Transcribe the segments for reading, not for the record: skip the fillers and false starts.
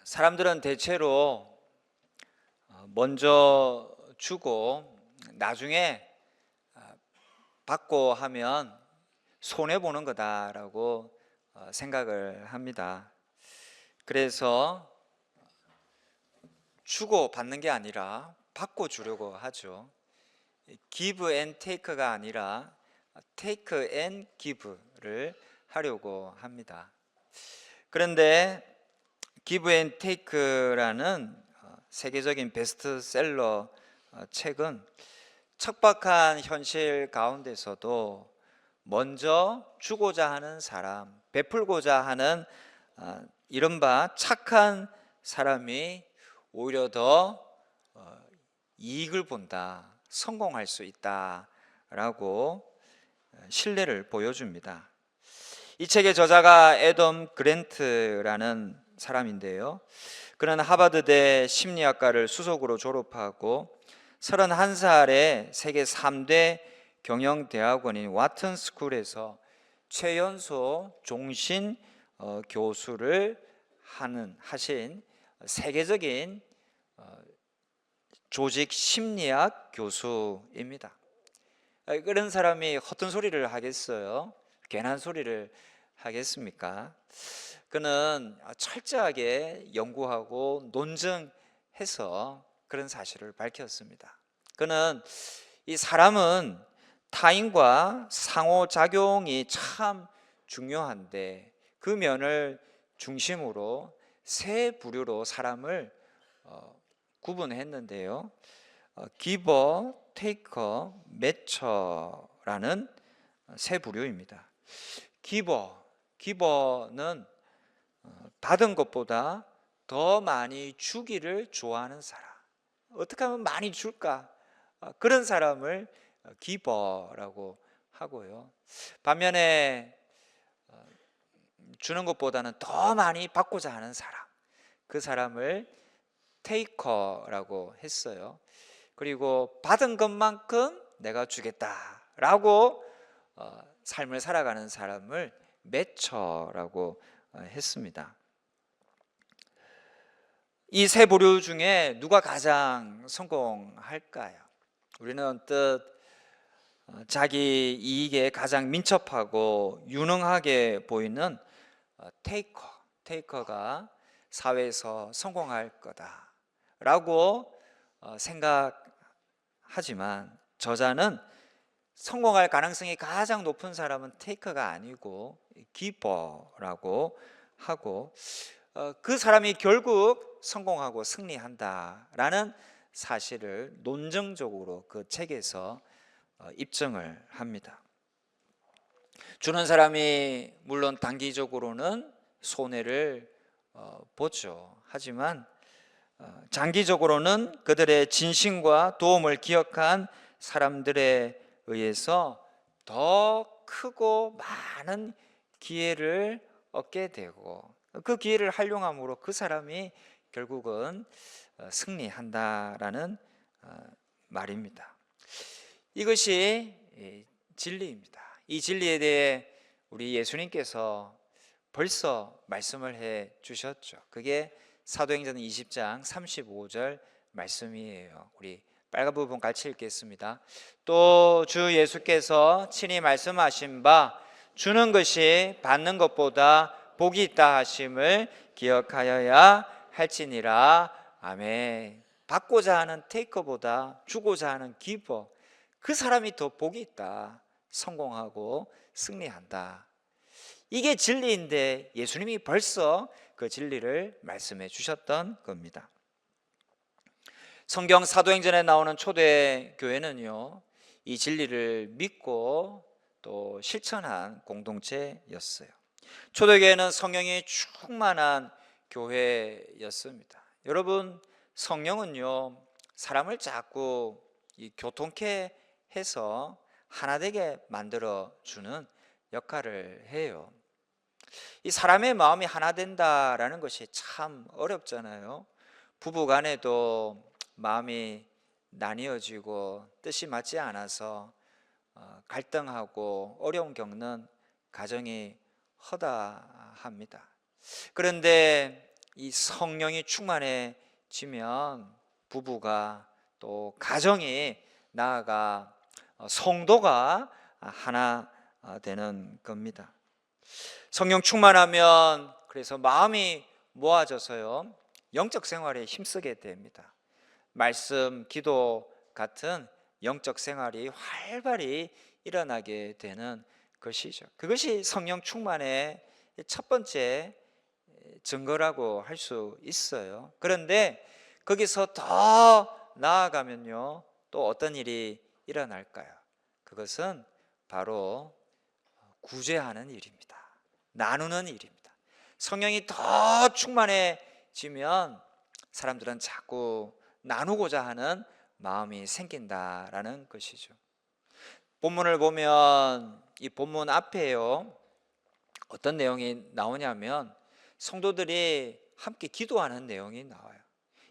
사람들은 대체로 먼저 주고 나중에 받고 하면 손해보는 거다라고 생각을 합니다. 그래서 주고 받는 게 아니라 받고 주려고 하죠. give and take가 아니라 take and give를 하려고 합니다. 그런데 give and take라는 세계적인 베스트셀러 책은 척박한 현실 가운데서도 먼저 주고자 하는 사람, 베풀고자 하는 이른바 착한 사람이 오히려 더 이익을 본다, 성공할 수 있다라고 신뢰를 보여줍니다. 이 책의 저자가 애덤 그랜트라는 사람인데요. 그는 하버드대 심리학과를 수석으로 졸업하고 31살에 세계 3대 경영대학원인 와튼 스쿨에서 최연소 종신 교수를 하신 세계적인 조직 심리학 교수입니다. 그런 사람이 허튼 소리를 하겠어요? 괜한 소리를 하겠습니까? 그는 철저하게 연구하고 논증해서 그런 사실을 밝혔습니다. 그는 이 사람은 타인과 상호작용이 참 중요한데 그 면을 중심으로 세 부류로 사람을 구분했는데요. 기버, 테이커, 매처라는 세 부류입니다. 기버는 받은 것보다 더 많이 주기를 좋아하는 사람. 어떻게 하면 많이 줄까? 그런 사람을 기버라고 하고요. 반면에 주는 것보다는 더 많이 받고자 하는 사람, 그 사람을 테이커라고 했어요. 그리고 받은 것만큼 내가 주겠다라고 삶을 살아가는 사람을 매처라고 했습니다. 이 세 부류 중에 누가 가장 성공할까요? 우리는 언뜻 자기 이익에 가장 민첩하고 유능하게 보이는 테이커가 사회에서 성공할 거다라고 생각하지만 저자는 성공할 가능성이 가장 높은 사람은 테이커가 아니고 기버라고 하고 그 사람이 결국 성공하고 승리한다라는 사실을 논증적으로 그 책에서 입증을 합니다. 주는 사람이 물론 단기적으로는 손해를 보죠. 하지만 장기적으로는 그들의 진심과 도움을 기억한 사람들에 의해서 더 크고 많은 기회를 얻게 되고 그 기회를 활용함으로 그 사람이 결국은 승리한다라는 말입니다. 이것이 진리입니다. 이 진리에 대해 우리 예수님께서 벌써 말씀을 해 주셨죠. 그게 사도행전 20장 35절 말씀이에요. 우리 빨간 부분 같이 읽겠습니다. 또 주 예수께서 친히 말씀하신 바 주는 것이 받는 것보다 복이 있다 하심을 기억하여야 할지니라. 아멘. 받고자 하는 테이커보다 주고자 하는 기버, 그 사람이 더 복이 있다. 성공하고 승리한다. 이게 진리인데 예수님이 벌써 그 진리를 말씀해 주셨던 겁니다. 성경 사도행전에 나오는 초대 교회는요, 이 진리를 믿고 또 실천한 공동체였어요. 초대교회는 성령이 충만한 교회였습니다. 여러분, 성령은요 사람을 자꾸 교통케 해서 하나 되게 만들어 주는 역할을 해요. 이 사람의 마음이 하나 된다라는 것이 참 어렵잖아요. 부부 간에도 마음이 나뉘어지고 뜻이 맞지 않아서 갈등하고 어려움 겪는 가정이 허다합니다. 그런데 이 성령이 충만해지면 부부가 또 가정이 나아가 성도가 하나 되는 겁니다. 성령 충만하면 그래서 마음이 모아져서요 영적 생활에 힘쓰게 됩니다. 말씀, 기도 같은 영적 생활이 활발히 일어나게 되는 것이죠. 그것이 성령 충만의 첫 번째 증거라고 할 수 있어요. 그런데 거기서 더 나아가면요 또 어떤 일이 일어날까요? 그것은 바로 구제하는 일입니다. 나누는 일입니다. 성령이 더 충만해지면 사람들은 자꾸 나누고자 하는 마음이 생긴다라는 것이죠. 본문을 보면 이 본문 앞에요 어떤 내용이 나오냐면 성도들이 함께 기도하는 내용이 나와요.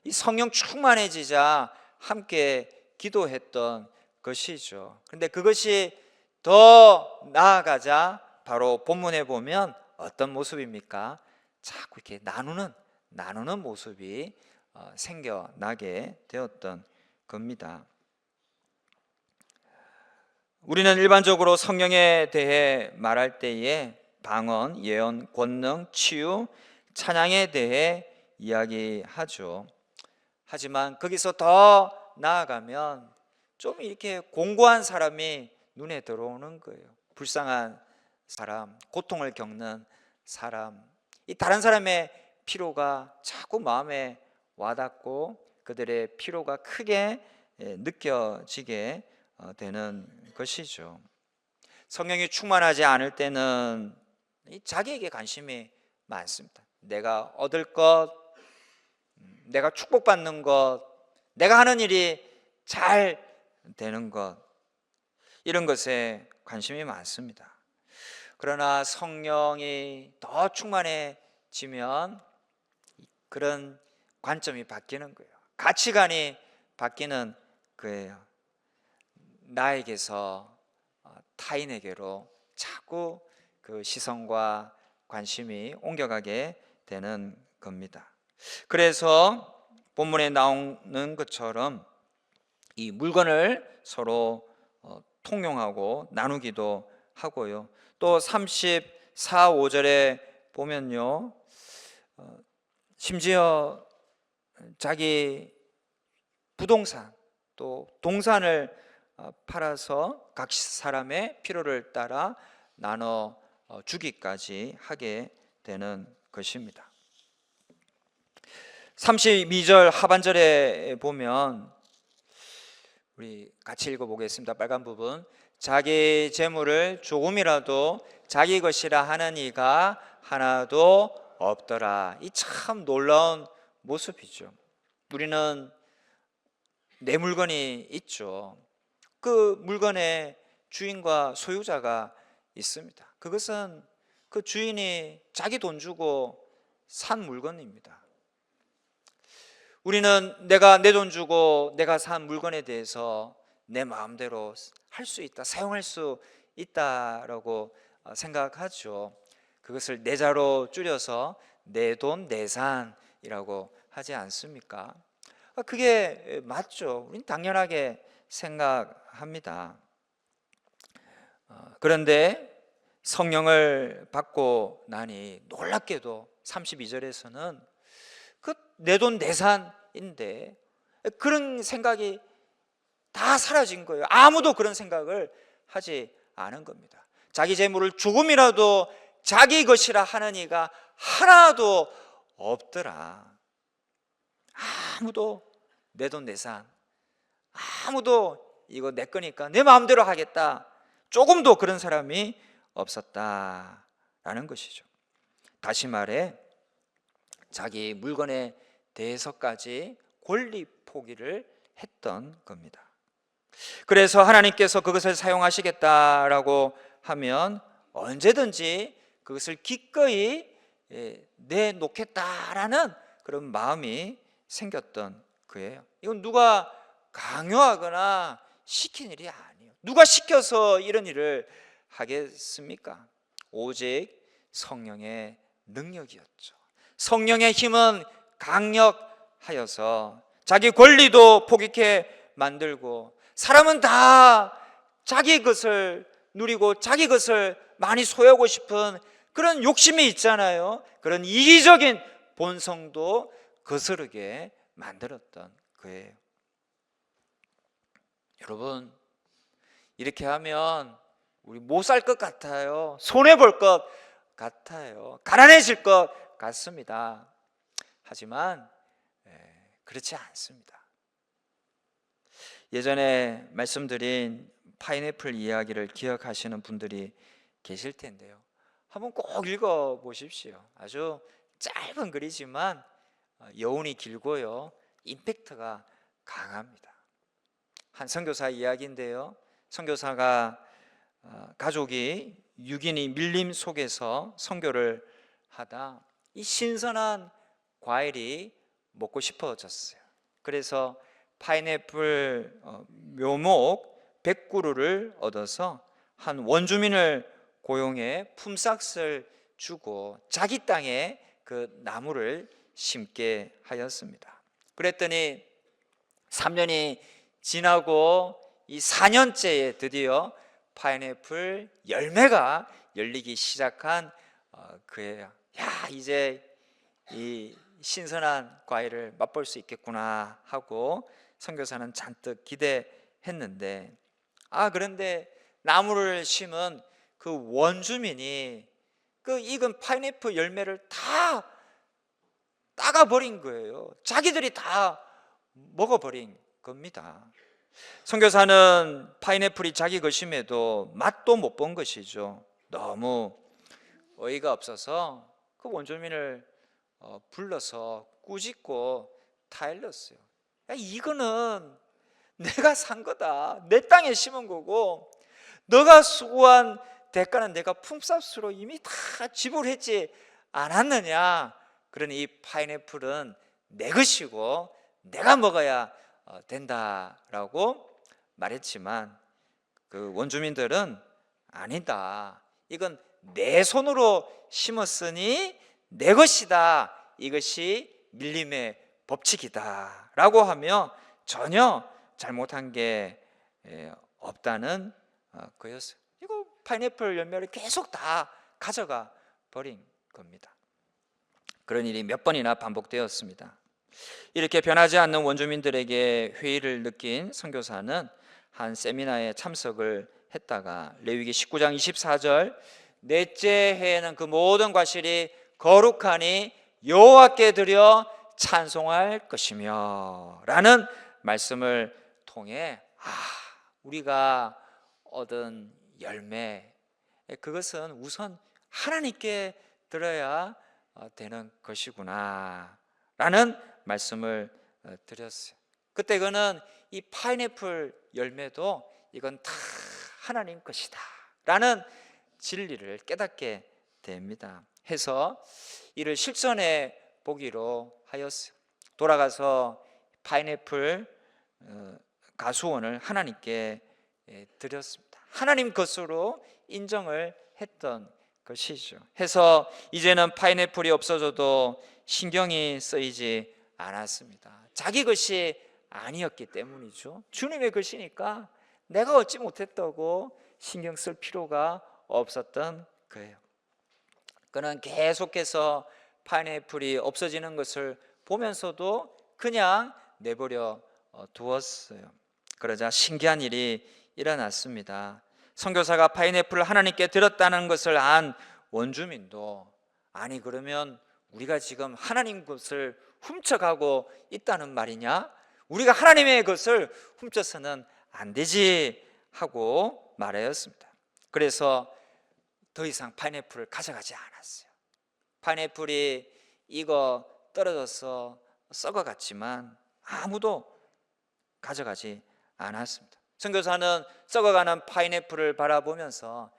이 성령 충만해지자 함께 기도했던 것이죠. 그런데 그것이 더 나아가자 바로 본문에 보면 어떤 모습입니까? 자꾸 이렇게 나누는 모습이 생겨나게 되었던 겁니다. 우리는 일반적으로 성령에 대해 말할 때에 방언, 예언, 권능, 치유, 찬양에 대해 이야기하죠. 하지만 거기서 더 나아가면 좀 이렇게 공고한 사람이 눈에 들어오는 거예요. 불쌍한 사람, 고통을 겪는 사람, 이 다른 사람의 피로가 자꾸 마음에 와닿고 그들의 피로가 크게 느껴지게 되는 것이죠. 성령이 충만하지 않을 때는 자기에게 관심이 많습니다. 내가 얻을 것, 내가 축복받는 것, 내가 하는 일이 잘 되는 것, 이런 것에 관심이 많습니다. 그러나 성령이 더 충만해지면 그런 관점이 바뀌는 거예요. 가치관이 바뀌는 거예요. 나에게서 타인에게로 자꾸 그 시선과 관심이 옮겨가게 되는 겁니다. 그래서 본문에 나오는 것처럼 이 물건을 서로 통용하고 나누기도 하고요. 또 34, 5절에 보면요 심지어 자기 부동산 또 동산을 팔아서 각 사람의 필요를 따라 나눠 주기까지 하게 되는 것입니다. 32절 하반절에 보면 우리 같이 읽어보겠습니다. 빨간 부분. 자기 재물을 조금이라도 자기 것이라 하는 이가 하나도 없더라. 이 참 놀라운 모습이죠. 우리는 내 물건이 있죠. 그 물건의 주인과 소유자가 있습니다. 그것은 그 주인이 자기 돈 주고 산 물건입니다. 우리는 내가 내 돈 주고 내가 산 물건에 대해서 내 마음대로 할 수 있다, 사용할 수 있다라고 생각하죠. 그것을 내자로 줄여서 내 돈 내산이라고 하지 않습니까? 그게 맞죠. 우리는 당연하게 생각합니다. 그런데 성령을 받고 나니 놀랍게도 32절에서는 그 내 돈 내산인데 그런 생각이 다 사라진 거예요. 아무도 그런 생각을 하지 않은 겁니다. 자기 재물을 조금이라도 자기 것이라 하는 이가 하나도 없더라. 아무도 내 돈 내산, 아무도 이거 내 거니까 내 마음대로 하겠다, 조금도 그런 사람이 없었다라는 것이죠. 다시 말해 자기 물건에 대해서까지 권리 포기를 했던 겁니다. 그래서 하나님께서 그것을 사용하시겠다라고 하면 언제든지 그것을 기꺼이 내놓겠다라는 그런 마음이 생겼던 거예요. 이건 누가 강요하거나 시킨 일이 아니에요. 누가 시켜서 이런 일을 하겠습니까? 오직 성령의 능력이었죠. 성령의 힘은 강력하여서 자기 권리도 포기케 만들고, 사람은 다 자기 것을 누리고 자기 것을 많이 소유하고 싶은 그런 욕심이 있잖아요. 그런 이기적인 본성도 거스르게 만들었던 거예요. 여러분, 이렇게 하면 우리 못 살 것 같아요. 손해볼 것 같아요. 가난해질 것 같습니다. 하지만 그렇지 않습니다. 예전에 말씀드린 파인애플 이야기를 기억하시는 분들이 계실 텐데요. 한번 꼭 읽어보십시오. 아주 짧은 글이지만 여운이 길고요, 임팩트가 강합니다. 한 선교사 이야기인데요. 선교사가 가족이 6인이 밀림 속에서 선교를 하다 이 신선한 과일이 먹고 싶어졌어요. 그래서 파인애플 묘목 100그루를 얻어서 한 원주민을 고용해 품삯을 주고 자기 땅에 그 나무를 심게 하였습니다. 그랬더니 3년이 지나고 이 4년째에 드디어 파인애플 열매가 열리기 시작한 그예요. 야, 이제 이 신선한 과일을 맛볼 수 있겠구나 하고 선교사는 잔뜩 기대했는데, 그런데 나무를 심은 그 원주민이 그 익은 파인애플 열매를 다 따가버린 거예요. 자기들이 다 먹어버린 겁니다. 선교사는 파인애플이 자기 것임에도 맛도 못 본 것이죠. 너무 어이가 없어서 그 원주민을 불러서 꾸짖고 타일렀어요. 야, 이거는 내가 산 거다. 내 땅에 심은 거고, 너가 수고한 대가는 내가 품삯으로 이미 다 지불했지 않았느냐. 그러니 이 파인애플은 내 것이고 내가 먹어야 된다라고 말했지만, 그 원주민들은 아니다. 이건 내 손으로 심었으니 내 것이다. 이것이 밀림의 법칙이다 라고 하며 전혀 잘못한 게 없다는 거였어요. 이거 파인애플 열매를 계속 다 가져가 버린 겁니다. 그런 일이 몇 번이나 반복되었습니다. 이렇게 변하지 않는 원주민들에게 회의를 느낀 선교사는 한 세미나에 참석을 했다가 레위기 19장 24절 넷째 해에는 그 모든 과실이 거룩하니 여호와께 드려 찬송할 것이며 라는 말씀을 통해 우리가 얻은 열매, 그것은 우선 하나님께 드려야 되는 것이구나 라는 말씀을 드렸어요. 그때 그는 이 파인애플 열매도 이건 다 하나님 것이다 라는 진리를 깨닫게 됩니다. 해서 이를 실천해 보기로 하였어요. 돌아가서 파인애플 가수원을 하나님께 드렸습니다. 하나님 것으로 인정을 했던 것이죠. 해서 이제는 파인애플이 없어져도 신경이 쓰이지 않았습니다. 자기 것이 아니었기 때문이죠. 주님의 것이니까 내가 얻지 못했다고 신경 쓸 필요가 없었던 거예요. 그는 계속해서 파인애플이 없어지는 것을 보면서도 그냥 내버려 두었어요. 그러자 신기한 일이 일어났습니다. 선교사가 파인애플을 하나님께 드렸다는 것을 안 원주민도, 아니 그러면 우리가 지금 하나님 것을 훔쳐가고 있다는 말이냐? 우리가 하나님의 것을 훔쳐서는 안 되지 하고 말하였습니다. 그래서 더 이상 파인애플을 가져가지 않았어요. 파인애플이 익어 떨어져서 썩어갔지만 아무도 가져가지 않았습니다. 선교사는 썩어가는 파인애플을 바라보면서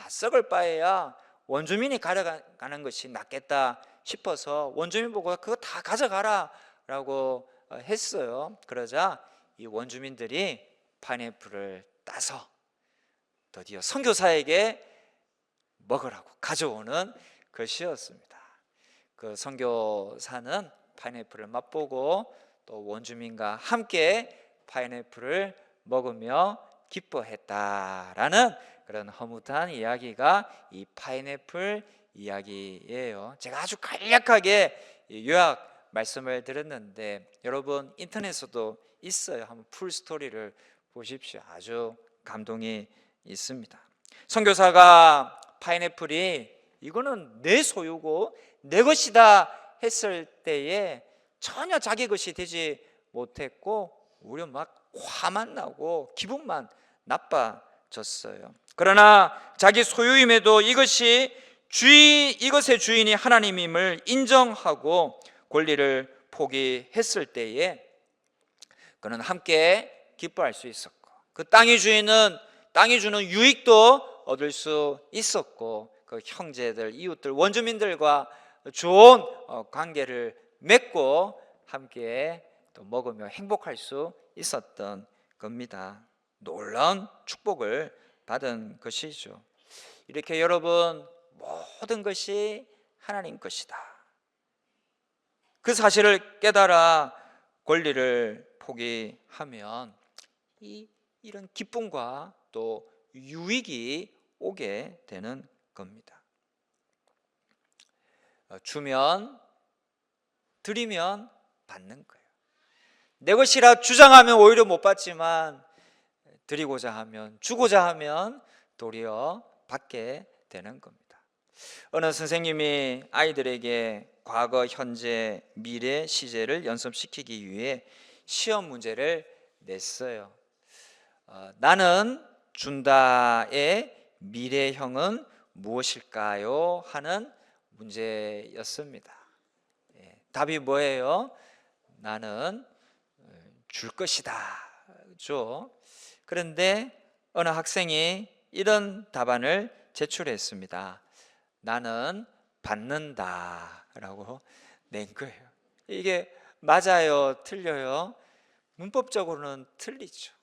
썩을 바에야 원주민이 가져가는 것이 낫겠다 싶어서 원주민 보고 그거 다 가져가라 라고 했어요. 그러자 이 원주민들이 파인애플을 따서 드디어 선교사에게 먹으라고 가져오는 것이었습니다. 그 선교사는 파인애플을 맛보고 또 원주민과 함께 파인애플을 먹으며 기뻐했다라는 그런 허무한 이야기가 이 파인애플 이야기예요. 제가 아주 간략하게 요약 말씀을 드렸는데 여러분 인터넷에도 있어요. 한번 풀 스토리를 보십시오. 아주 감동이 있습니다. 선교사가 파인애플이 이거는 내 소유고 내 것이다 했을 때에 전혀 자기 것이 되지 못했고 오히려 막 화만 나고 기분만 나빠졌어요. 그러나 자기 소유임에도 이것의 주인이 하나님임을 인정하고 권리를 포기했을 때에 그는 함께 기뻐할 수 있었고 그 땅이 주는 유익도 얻을 수 있었고 그 형제들, 이웃들, 원주민들과 좋은 관계를 맺고 함께 또 먹으며 행복할 수 있었던 겁니다. 놀라운 축복을 받은 것이죠. 이렇게 여러분 모든 것이 하나님 것이다. 그 사실을 깨달아 권리를 포기하면 이런 기쁨과 또 유익이 오게 되는 겁니다. 주면 드리면 받는 거예요. 내 것이라 주장하면 오히려 못 받지만 드리고자 하면 주고자 하면 도리어 받게 되는 겁니다. 어느 선생님이 아이들에게 과거, 현재, 미래 시제를 연습시키기 위해 시험 문제를 냈어요. 나는 준다의 미래형은 무엇일까요? 하는 문제였습니다. 답이 뭐예요? 나는 줄 것이다. 그렇죠? 그런데 어느 학생이 이런 답안을 제출했습니다. 나는 받는다라고 낸 거예요. 이게 맞아요? 틀려요? 문법적으로는 틀리죠.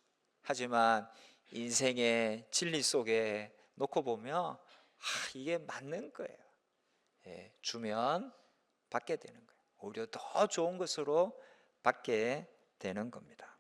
하지만 인생의 진리 속에 놓고 보면 이게 맞는 거예요. 주면 받게 되는 거예요. 오히려 더 좋은 것으로 받게 되는 겁니다.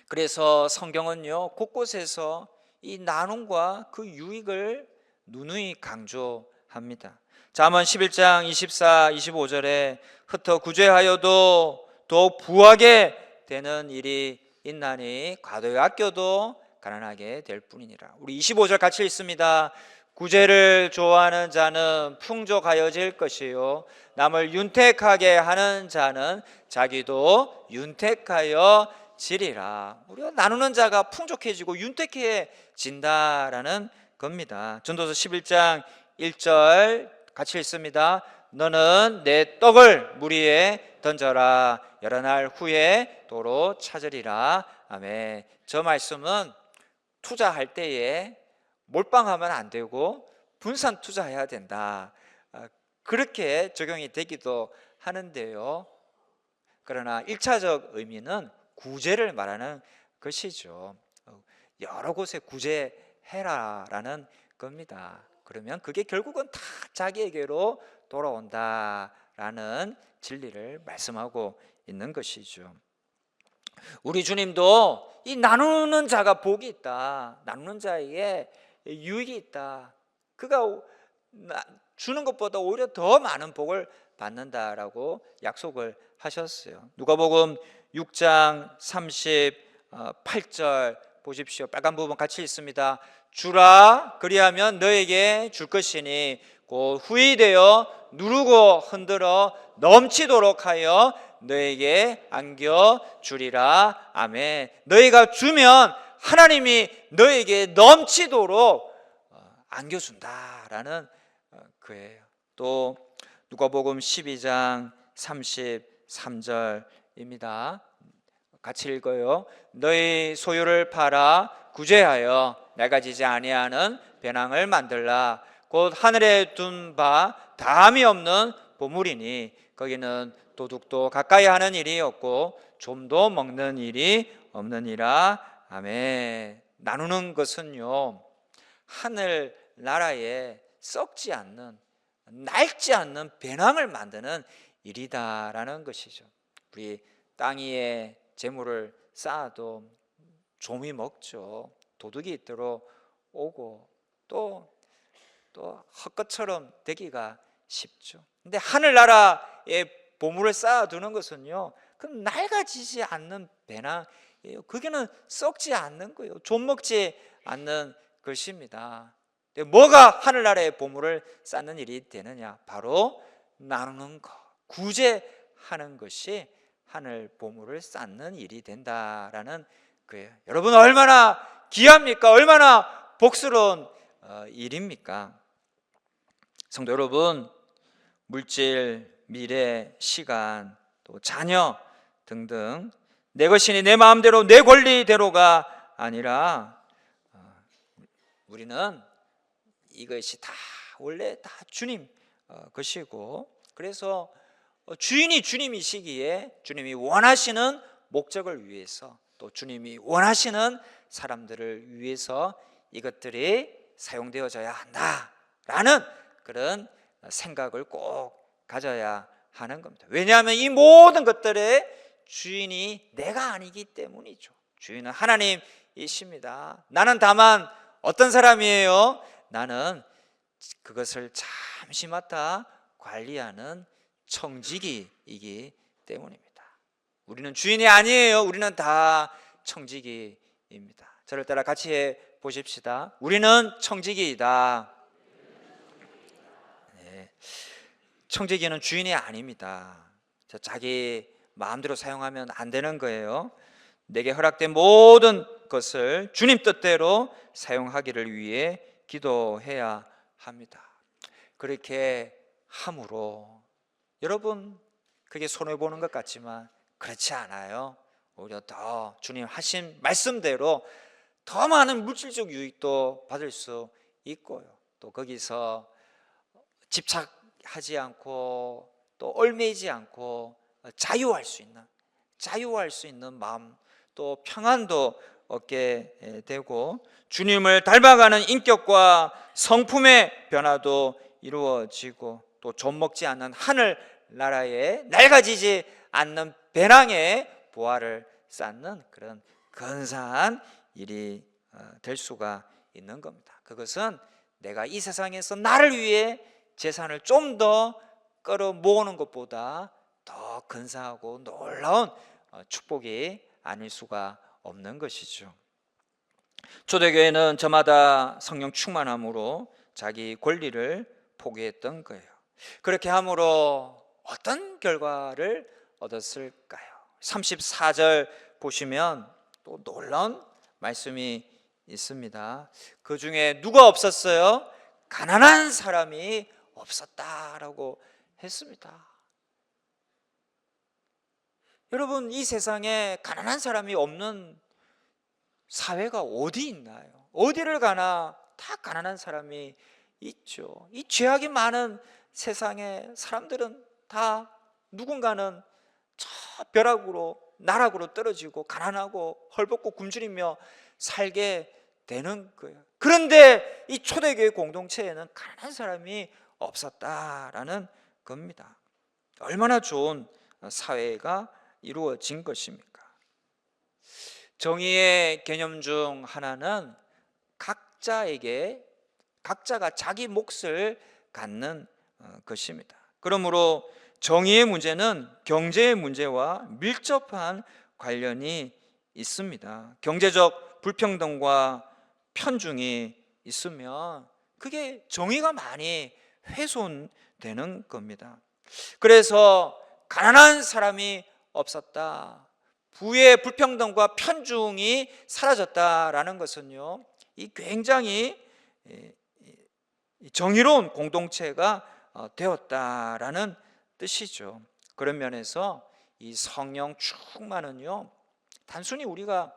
그래서 성경은요 곳곳에서 이 나눔과 그 유익을 누누이 강조합니다. 잠언 11장 24, 25절에 흩어 구제하여도 더 부하게 되는 일이 있나니 과도히 아껴도 가난하게 될 뿐이니라. 우리 25절 같이 읽습니다. 구제를 좋아하는 자는 풍족하여질 것이요 남을 윤택하게 하는 자는 자기도 윤택하여 지리라. 우리가 나누는 자가 풍족해지고 윤택해진다라는 겁니다. 전도서 11장 1절 같이 읽습니다. 너는 내 떡을 물 위에 던져라. 여러 날 후에 도로 찾으리라. 아멘. 저 말씀은 투자할 때에 몰빵하면 안 되고 분산 투자해야 된다. 그렇게 적용이 되기도 하는데요. 그러나 1차적 의미는 구제를 말하는 것이죠. 여러 곳에 구제해라라는 겁니다. 그러면 그게 결국은 다 자기에게로 돌아온다라는 진리를 말씀하고 있는 것이죠. 우리 주님도 이 나누는 자가 복이 있다. 나누는 자에게 유익이 있다. 그가 주는 것보다 오히려 더 많은 복을 받는다라고 약속을 하셨어요. 누가복음 6장 38절 보십시오. 빨간 부분 같이 읽습니다. 주라 그리하면 너에게 줄 것이니 곧 후히 되어 누르고 흔들어 넘치도록 하여 너에게 안겨 주리라. 아멘. 너희가 주면 하나님이 너에게 넘치도록 안겨준다라는 거예요. 또 누가복음 12장 33절입니다. 같이 읽어요. 너희 소유를 팔아 구제하여 내가 지지 아니하는 배낭을 만들라. 곧 하늘에 둔 바 다함이 없는 보물이니 거기는 도둑도 가까이 하는 일이 없고 좀도 먹는 일이 없느니라. 아멘. 나누는 것은요 하늘 나라에 썩지 않는 낡지 않는 배낭을 만드는 일이다라는 것이죠. 우리 땅 위에 재물을 쌓아도 좀이 먹죠. 도둑이 들어오고 또 헛것처럼 되기가 쉽죠. 근데 하늘나라에 보물을 쌓아두는 것은요, 그 낡아지지 않는 배낭이에요. 그게는 썩지 않는 거예요. 좀 먹지 않는 것입니다. 뭐가 하늘나라의 보물을 쌓는 일이 되느냐? 바로 나누는 것, 구제하는 것이 하늘 보물을 쌓는 일이 된다라는 거예요. 여러분, 얼마나 귀합니까? 얼마나 복스러운 일입니까? 성도 여러분, 물질, 미래, 시간, 또 자녀 등등 내 것이니 내 마음대로 내 권리대로가 아니라 우리는 이것이 다 원래 다 주님 것이고, 그래서 주인이 주님이시기에 주님이 원하시는 목적을 위해서, 또 주님이 원하시는 사람들을 위해서 이것들이 사용되어져야 한다라는 그런 생각을 꼭 가져야 하는 겁니다. 왜냐하면 이 모든 것들의 주인이 내가 아니기 때문이죠. 주인은 하나님이십니다. 나는 다만 어떤 사람이에요? 나는 그것을 잠시 맡아 관리하는 청지기이기 때문입니다. 우리는 주인이 아니에요. 우리는 다 청지기입니다. 저를 따라 같이 해 보십시다. 우리는 청지기이다. 네. 청지기는 주인이 아닙니다. 자기 마음대로 사용하면 안 되는 거예요. 내게 허락된 모든 것을 주님 뜻대로 사용하기를 위해 기도해야 합니다. 그렇게 함으로 여러분, 그게 손해보는 것 같지만 그렇지 않아요. 오히려 더 주님 하신 말씀대로 더 많은 물질적 유익도 받을 수 있고요, 또 거기서 집착하지 않고 또 얽매이지 않고 자유할 수 있는 마음, 또 평안도 얻게 되고 주님을 닮아가는 인격과 성품의 변화도 이루어지고, 또 좀 먹지 않는 하늘 나라에 낡아지지 않는 배낭의 보화를 쌓는 그런 근사한 일이 될 수가 있는 겁니다. 그것은 내가 이 세상에서 나를 위해 재산을 좀 더 끌어 모으는 것보다 더 근사하고 놀라운 축복이 아닐 수가 없는 것이죠. 초대교회는 저마다 성령 충만함으로 자기 권리를 포기했던 거예요. 그렇게 함으로 어떤 결과를 얻었을까요? 34절 보시면 또 놀라운 말씀이 있습니다. 그 중에 누가 없었어요? 가난한 사람이 없었다라고 했습니다. 여러분, 이 세상에 가난한 사람이 없는 사회가 어디 있나요? 어디를 가나 다 가난한 사람이 있죠. 이 죄악이 많은 세상에 사람들은 다 누군가는 저 벼락으로 나락으로 떨어지고 가난하고 헐벗고 굶주리며 살게 되는 거예요. 그런데 이 초대교회 공동체에는 가난한 사람이 없었다라는 겁니다. 얼마나 좋은 사회가 이루어진 것입니까? 정의의 개념 중 하나는 각자가 자기 몫을 갖는 것입니다. 그러므로 정의의 문제는 경제의 문제와 밀접한 관련이 있습니다. 경제적 불평등과 편중이 있으면 그게 정의가 많이 훼손되는 겁니다. 그래서 가난한 사람이 없었다, 부의 불평등과 편중이 사라졌다라는 것은요, 이 굉장히 정의로운 공동체가 되었다라는 뜻이죠. 그런 면에서 이 성령 충만은요, 단순히 우리가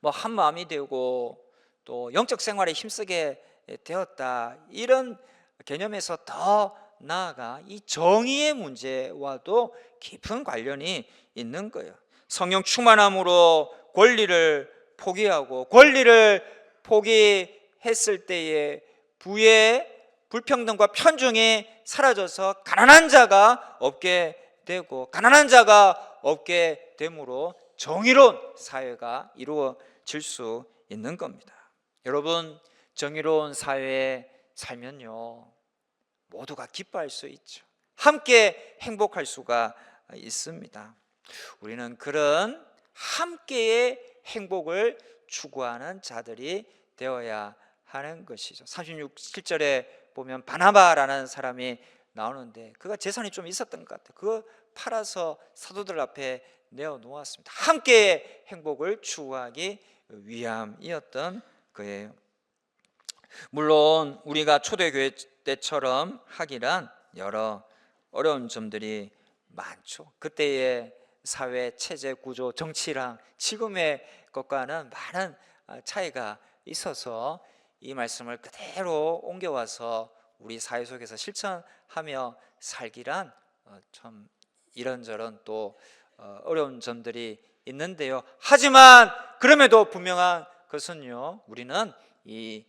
뭐 한 마음이 되고 또 영적 생활에 힘쓰게 되었다, 이런 개념에서 더 나아가 이 정의의 문제와도 깊은 관련이 있는 거예요. 성령 충만함으로 권리를 포기하고, 권리를 포기했을 때에 부의 불평등과 편중이 사라져서 가난한 자가 없게 되고, 가난한 자가 없게 됨으로 정의로운 사회가 이루어질 수 있는 겁니다. 여러분, 정의로운 사회에 살면요, 모두가 기뻐할 수 있죠. 함께 행복할 수가 있습니다. 우리는 그런 함께의 행복을 추구하는 자들이 되어야 하는 것이죠. 36절에 보면 바나바라는 사람이 나오는데, 그가 재산이 좀 있었던 것 같아요. 그거 팔아서 사도들 앞에 내어놓았습니다. 함께의 행복을 추구하기 위함이었던 거예요. 물론 우리가 초대교회 때처럼 하기란 여러 어려운 점들이 많죠. 그때의 사회 체제 구조, 정치랑 지금의 것과는 많은 차이가 있어서 이 말씀을 그대로 옮겨와서 우리 사회 속에서 실천하며 살기란 참 이런저런 또 어려운 점들이 있는데요. 하지만 그럼에도 분명한 것은요, 우리는 이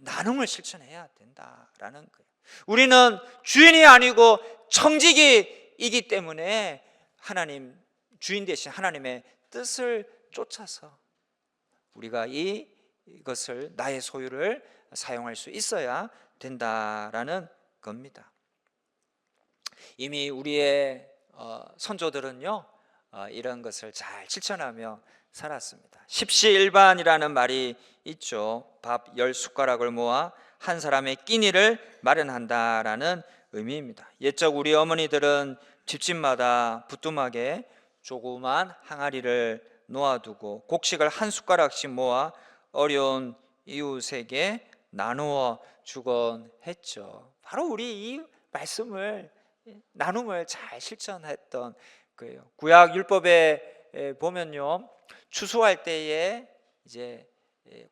나눔을 실천해야 된다라는 거예요. 우리는 주인이 아니고 청지기이기 때문에 하나님, 주인 대신 하나님의 뜻을 쫓아서 우리가 이것을, 나의 소유를 사용할 수 있어야 된다라는 겁니다. 이미 우리의 선조들은요, 이런 것을 잘 실천하며 살았습니다. 십시일반이라는 말이 있죠. 밥 10숟가락을 모아 한 사람의 끼니를 마련한다라는 의미입니다. 옛적 우리 어머니들은 집집마다 부뚜막에 조그만 항아리를 놓아두고 곡식을 한 숟가락씩 모아 어려운 이웃에게 나누어 주곤 했죠. 바로 우리 이 말씀을, 나눔을 잘 실천했던 거예요. 구약 율법에 보면요, 추수할 때에 이제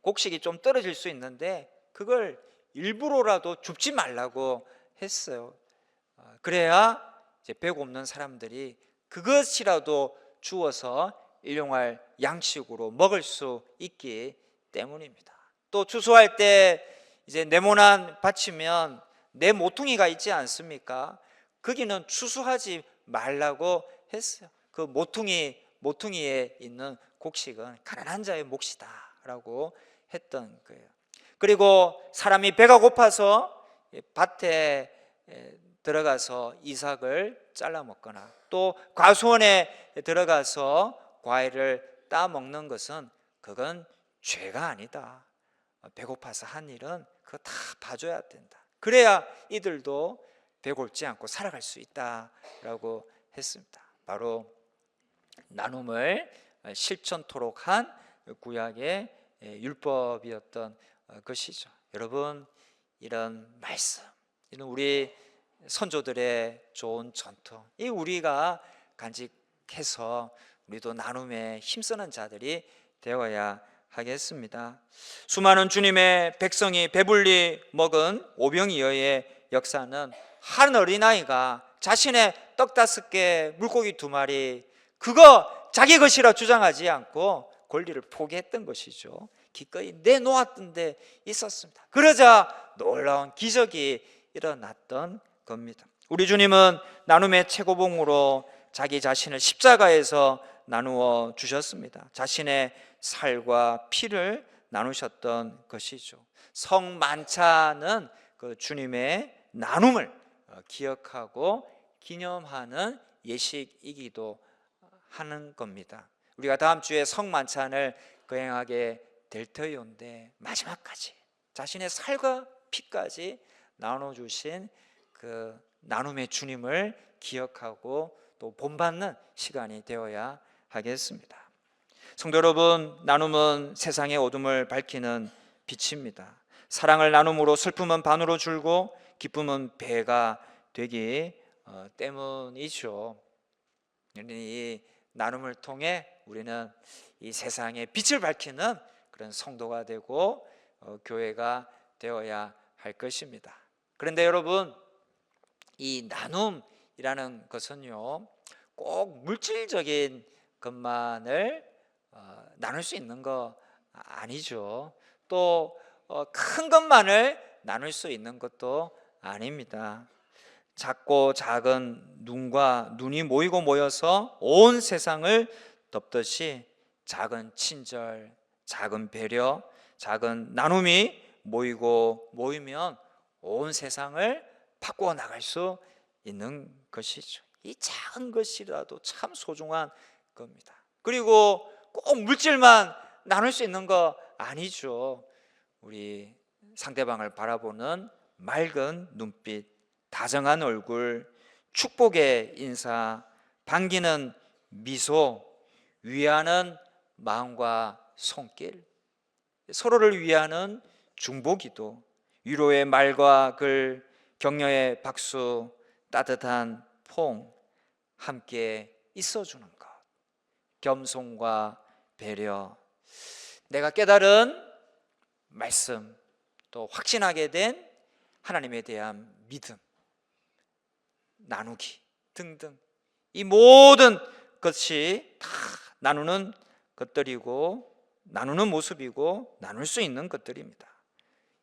곡식이 좀 떨어질 수 있는데 그걸 일부러라도 줍지 말라고 했어요. 그래야 이제 배 없는 사람들이 그것이라도 주어서 일용할 양식으로 먹을 수 있기 때문입니다. 또 추수할 때 이제 네모난 밭이면 네 모퉁이가 있지 않습니까? 거기는 추수하지 말라고 했어요. 그 모퉁이에 있는 곡식은 가난한 자의 몫이다라고 했던 거예요. 그리고 사람이 배가 고파서 밭에 들어가서 이삭을 잘라 먹거나 또 과수원에 들어가서 과일을 따 먹는 것은 그건 죄가 아니다. 배고파서 한 일은 그거 다 봐줘야 된다. 그래야 이들도 배고프지 않고 살아갈 수 있다라고 했습니다. 바로 나눔을 실천토록 한 구약의 율법이었던 것이죠. 여러분, 이런 말씀, 이런 우리 선조들의 좋은 전통, 이 우리가 간직해서 우리도 나눔에 힘쓰는 자들이 되어야 하겠습니다. 수많은 주님의 백성이 배불리 먹은 오병이어의 역사는 한 어린아이가 자신의 떡 5개, 물고기 2마리, 그거 자기 것이라 주장하지 않고 권리를 포기했던 것이죠. 기꺼이 내놓았던 데 있었습니다. 그러자 놀라운 기적이 일어났던 겁니다. 우리 주님은 나눔의 최고봉으로 자기 자신을 십자가에서 나누어 주셨습니다. 자신의 살과 피를 나누셨던 것이죠. 성만찬은 그 주님의 나눔을 기억하고 기념하는 예식이기도 하는 겁니다. 우리가 다음 주에 성만찬을 거행하게 될 터인데 마지막까지 자신의 살과 피까지 나눠주신 그 나눔의 주님을 기억하고 또 본받는 시간이 되어야 하겠습니다. 성도 여러분, 나눔은 세상의 어둠을 밝히는 빛입니다. 사랑을 나눔으로 슬픔은 반으로 줄고 기쁨은 배가 되기 때문이죠. 이 나눔을 통해 우리는 이 세상의 빛을 밝히는 그런 성도가 되고 교회가 되어야 할 것입니다. 그런데 여러분, 이 나눔이라는 것은요, 꼭 물질적인 것만을 나눌 수 있는 거 아니죠. 또 큰 것만을 나눌 수 있는 것도 아닙니다. 작고 작은 눈이 모이고 모여서 온 세상을 덮듯이 작은 친절, 작은 배려, 작은 나눔이 모이면 온 세상을 바꾸어 나갈 수 있는 것이죠. 이 작은 것이라도 참 소중한 겁니다. 그리고 꼭 물질만 나눌 수 있는 거 아니죠. 우리 상대방을 바라보는 맑은 눈빛, 다정한 얼굴, 축복의 인사, 반기는 미소, 위하는 마음과 손길, 서로를 위하는 중보기도, 위로의 말과 글, 격려의 박수, 따뜻한 포옹, 함께 있어주는 것, 겸손과 배려, 내가 깨달은 말씀, 또 확신하게 된 하나님에 대한 믿음, 나누기 등등, 이 모든 것이 다 나누는 것들이고 나누는 모습이고 나눌 수 있는 것들입니다.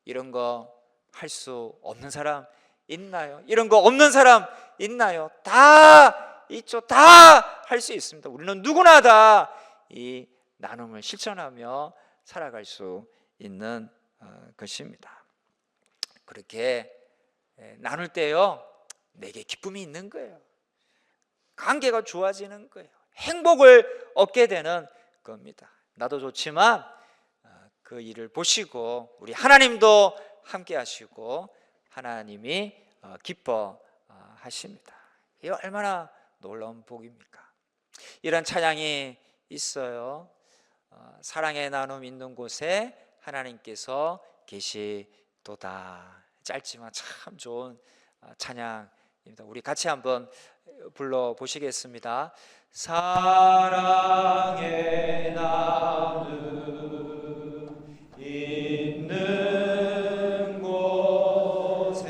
이런 거 할 수 없는 사람 있나요? 이런 거 없는 사람 있나요? 다 있죠. 다 할 수 있습니다. 우리는 누구나 다 이 나눔을 실천하며 살아갈 수 있는 것입니다. 그렇게 나눌 때요, 내게 기쁨이 있는 거예요. 관계가 좋아지는 거예요. 행복을 얻게 되는 겁니다. 나도 좋지만 그 일을 보시고 우리 하나님도 함께 하시고 하나님이 기뻐하십니다. 이게 얼마나 놀라운 복입니까? 이런 찬양이 있어요. 사랑의 나눔 있는 곳에 하나님께서 계시도다. 짧지만 참 좋은 찬양입니다. 우리 같이 한번 불러보시겠습니다. 사랑의 나눔 있는 곳에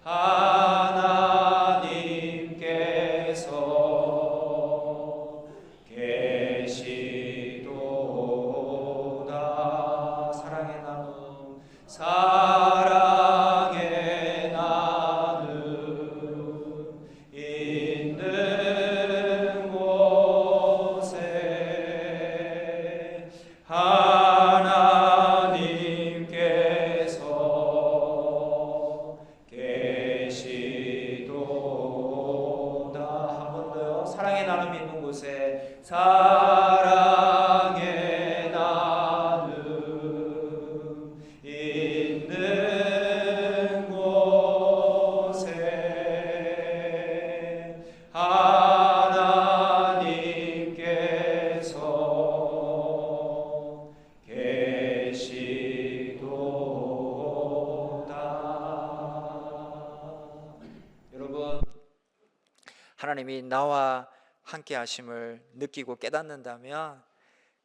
하나님께서 계시도다. 사랑의 나눔, 사랑의 나눔 있는 곳에 하나님께서 계시도다. 한 번 더요. 사랑의 나눔이 있는 곳에 사랑의 나눔 있는 곳에 하나님께서 계시도다. 여러분, 하나님이 나와 함께 하심을 느끼고 깨닫는다면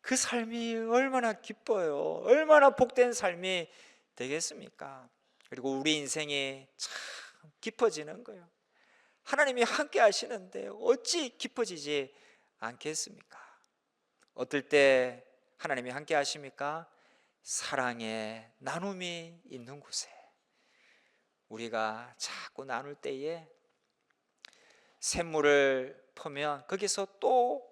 그 삶이 얼마나 기뻐요. 얼마나 복된 삶이 되겠습니까? 그리고 우리 인생이 참 깊어지는 거예요. 하나님이 함께 하시는데 어찌 깊어지지 않겠습니까? 어떨 때 하나님이 함께 하십니까? 사랑의 나눔이 있는 곳에 우리가 자꾸 나눌 때에 샘물을 퍼면 거기서 또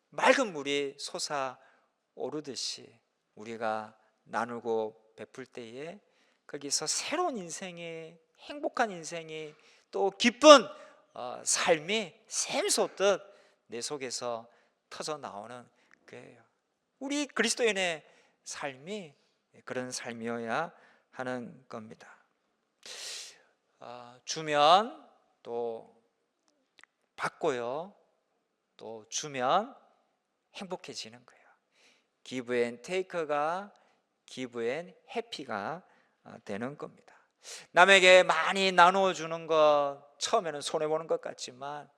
맑은 물이 솟아오르듯이 우리가 나누고 베풀 때에 거기서 새로운 인생이, 행복한 인생이, 또 기쁜 삶이 샘솟듯 내 속에서 터져 나오는 거예요. 우리 그리스도인의 삶이 그런 삶이어야 하는 겁니다. 주면 또 받고요, 또 주면 행복해지는 거예요. 기브 앤 테이크가 기브 앤 해피가 되는 겁니다. 남에게 많이 나누어 주는 것 처음에는 손해 보는 것 같지만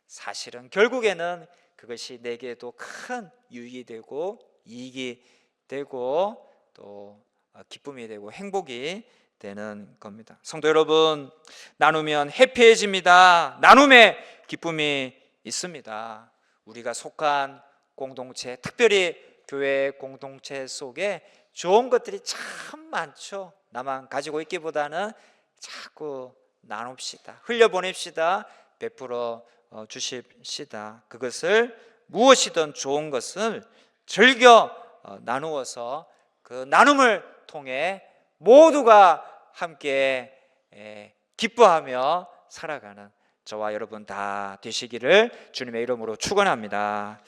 사실은 결국에는 그것이 내게도 큰 유익이 되고 이익이 되고 또 기쁨이 되고 행복이 되는 겁니다. 성도 여러분, 나누면 해피해집니다. 나눔에 기쁨이 있습니다. 우리가 속한 공동체, 특별히 교회 공동체 속에 좋은 것들이 참 많죠. 나만 가지고 있기보다는 자꾸 나눕시다. 흘려보냅시다. 베풀어 주십시다. 그것을 무엇이든 좋은 것을 즐겨 나누어서 그 나눔을 통해 모두가 함께 기뻐하며 살아가는 저와 여러분 다 되시기를 주님의 이름으로 축원합니다.